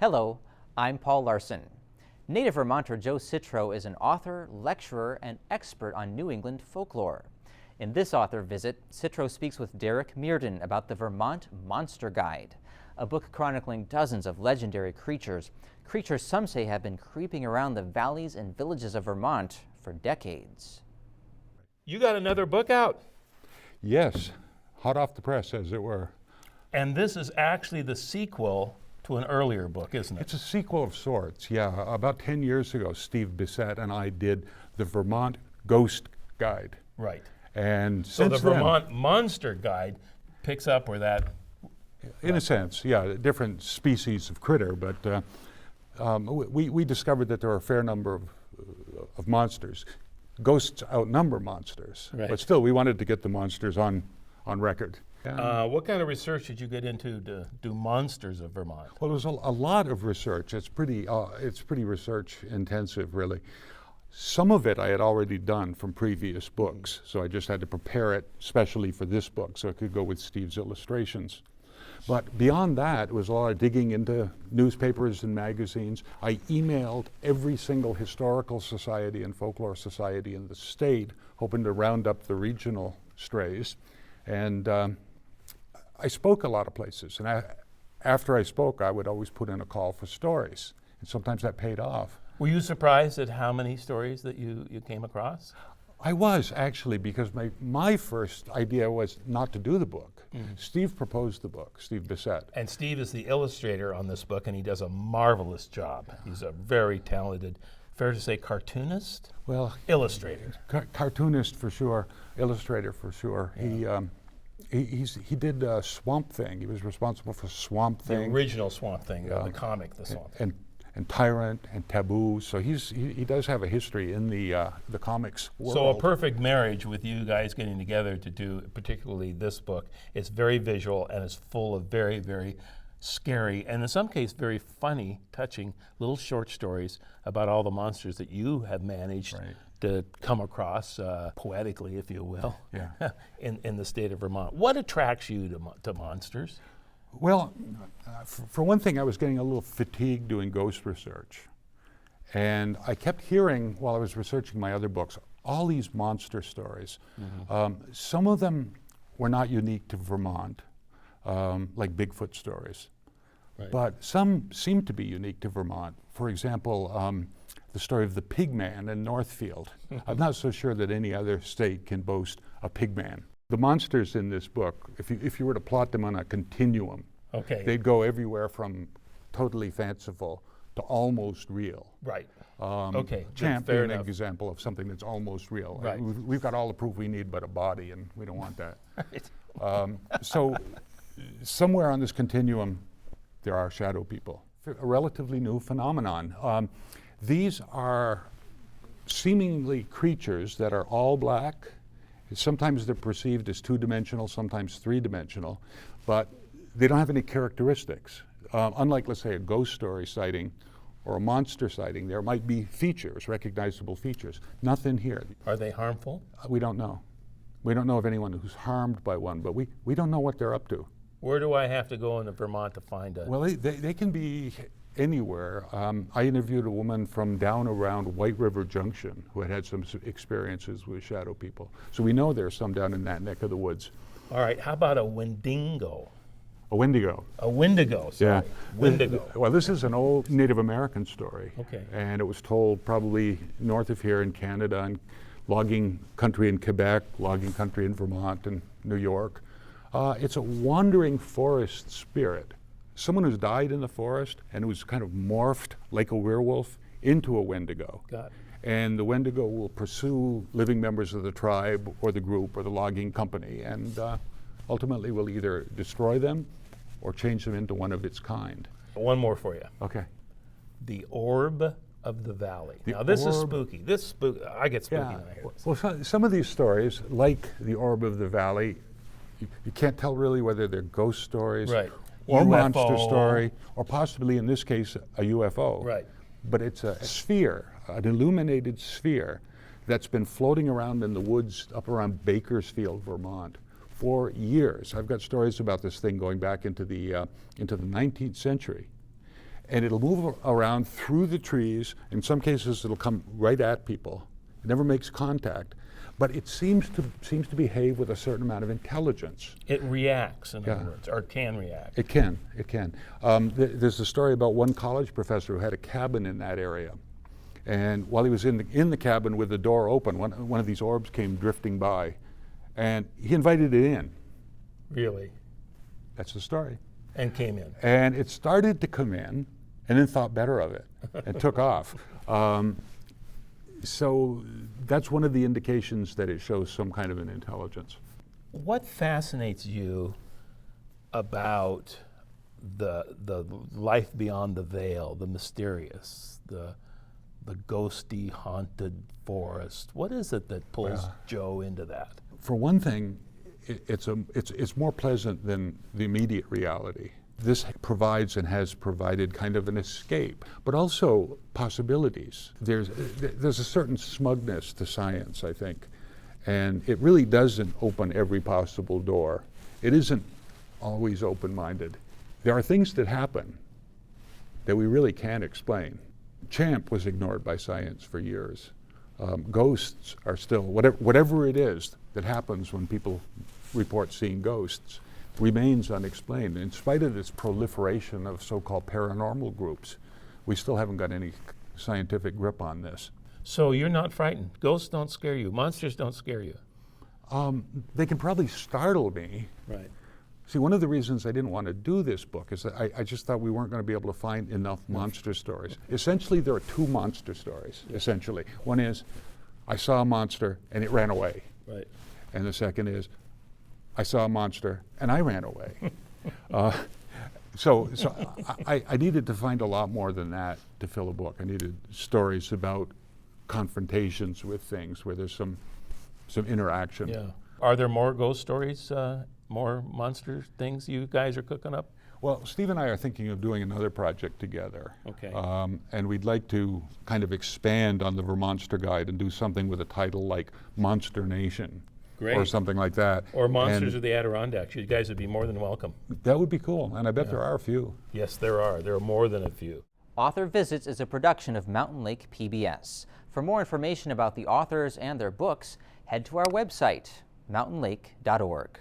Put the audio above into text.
Hello, I'm Paul Larson. Native Vermonter Joseph Citro is an author, lecturer, and expert on New England folklore. In this author visit, Citro speaks with Derek Muirden about the Vermont Monster Guide, a book chronicling dozens of legendary creatures some say have been creeping around the valleys and villages of Vermont for decades. You got another book out. Yes, hot off the press, as it were. And this is actually the sequel to an earlier book, isn't it? It's a sequel of sorts, yeah. About 10 years ago, Steve Bissett and I did the Vermont Ghost Guide. Right. And so since the Vermont Monster Guide picks up where that... In a sense, yeah, different species of critter, but we discovered that there are a fair number of monsters. Ghosts outnumber monsters, right. But still, we wanted to get the monsters on record. What kind of research did you get into to do monsters of Vermont? Well, there was a lot of research. It's pretty research intensive, really. Some of it I had already done from previous books, so I just had to prepare it specially for this book so it could go with Steve's illustrations. But beyond that, it was a lot of digging into newspapers and magazines. I emailed every single historical society and folklore society in the state, hoping to round up the regional strays. And I spoke a lot of places. And after I spoke, I would always put in a call for stories. And sometimes that paid off. Were you surprised at how many stories that you came across? I was, actually, because my first idea was not to do the book. Mm-hmm. Steve proposed the book, Steve Bissett. And Steve is the illustrator on this book, and he does a marvelous job. He's a very talented, fair to say, cartoonist? Well, illustrator. Cartoonist for sure, illustrator for sure. Yeah. He did Swamp Thing. He was responsible for Swamp Thing. The original Swamp Thing, the comic, the Swamp Thing. And Tyrant and Taboo, so he does have a history in the comics world. So a perfect marriage with you guys getting together to do particularly this book. It's very visual and it's full of very, very scary and in some cases very funny, touching little short stories about all the monsters that you have managed to come across poetically, if you will, in the state of Vermont. What attracts you to monsters? Well, for one thing, I was getting a little fatigued doing ghost research. And I kept hearing, while I was researching my other books, all these monster stories. Mm-hmm. Some of them were not unique to Vermont, like Bigfoot stories. Right. But some seemed to be unique to Vermont. For example, the story of the pig man in Northfield. I'm not so sure that any other state can boast a pig man. The monsters in this book, if you were to plot them on a continuum, they'd go everywhere from totally fanciful to almost real. Right. Champ being an example of something that's almost real. Right. We've got all the proof we need but a body, and we don't want that. Right. So somewhere on this continuum, there are shadow people. A relatively new phenomenon. These are seemingly creatures that are all black. Sometimes they're perceived as two-dimensional, sometimes three-dimensional, but they don't have any characteristics. Unlike, let's say, a ghost story sighting or a monster sighting, there might be features, recognizable features. Nothing here. Are they harmful? We don't know. We don't know of anyone who's harmed by one, but we don't know what they're up to. Where do I have to go into Vermont to find a... Well, they can be anywhere. I interviewed a woman from down around White River Junction who had some experiences with shadow people. So we know there's some down in that neck of the woods. All right, how about a Wendigo? A Wendigo. A Wendigo, sorry. Yeah. Wendigo. Well, this is an old Native American story. Okay. And it was told probably north of here in Canada, and logging country in Quebec, logging country in Vermont and New York. It's a wandering forest spirit. Someone who's died in the forest and who's kind of morphed like a werewolf into a Wendigo. Got it. And the Wendigo will pursue living members of the tribe or the group or the logging company, and ultimately will either destroy them or change them into one of its kind. One more for you. Okay. The Orb of the Valley. Now this is spooky. I get spooky when I hear this. Well, some of these stories, like the Orb of the Valley, you can't tell really whether they're ghost stories. Right. Or UFO. monster story, or possibly in this case a UFO. Right. But it's a sphere, an illuminated sphere that's been floating around in the woods up around Bakersfield, Vermont, for years. I've got stories about this thing going back into the 19th century. and it'll move around through the trees. In some cases, it'll come right at people. It never makes contact, but it seems to behave with a certain amount of intelligence. It reacts, in other words, or can react. It can. There's a story about one college professor who had a cabin in that area, and while he was in the cabin with the door open, one of these orbs came drifting by, and he invited it in. Really? That's the story. And came in. And it started to come in, and then thought better of it, and took off. So that's one of the indications that it shows some kind of an intelligence. What fascinates you about the life beyond the veil, the mysterious, the ghosty, haunted forest? What is it that pulls Joe into that? For one thing, it's more pleasant than the immediate reality. This provides and has provided kind of an escape, but also possibilities. There's a certain smugness to science, I think, and it really doesn't open every possible door. It isn't always open-minded. There are things that happen that we really can't explain. Champ was ignored by science for years. Ghosts are still, whatever it is that happens when people report seeing ghosts, remains unexplained. In spite of this proliferation of so-called paranormal groups, we still haven't got any scientific grip on this. So you're not frightened? Ghosts don't scare you? Monsters don't scare you? They can probably startle me. Right. See, one of the reasons I didn't want to do this book is that I just thought we weren't going to be able to find enough monster stories. Essentially, there are two monster stories, essentially. One is, I saw a monster and it ran away. Right. And the second is, I saw a monster and I ran away. So I needed to find a lot more than that to fill a book. I needed stories about confrontations with things where there's some interaction. Yeah. Are there more ghost stories, more monster things you guys are cooking up? Well, Steve and I are thinking of doing another project together. Okay. And we'd like to kind of expand on the Vermonster Guide and do something with a title like Monster Nation. Great. Or something like that. Or Monsters of the Adirondacks. You guys would be more than welcome. That would be cool, and I bet there are a few. Yes, there are. There are more than a few. Author Visits is a production of Mountain Lake PBS. For more information about the authors and their books, head to our website, mountainlake.org.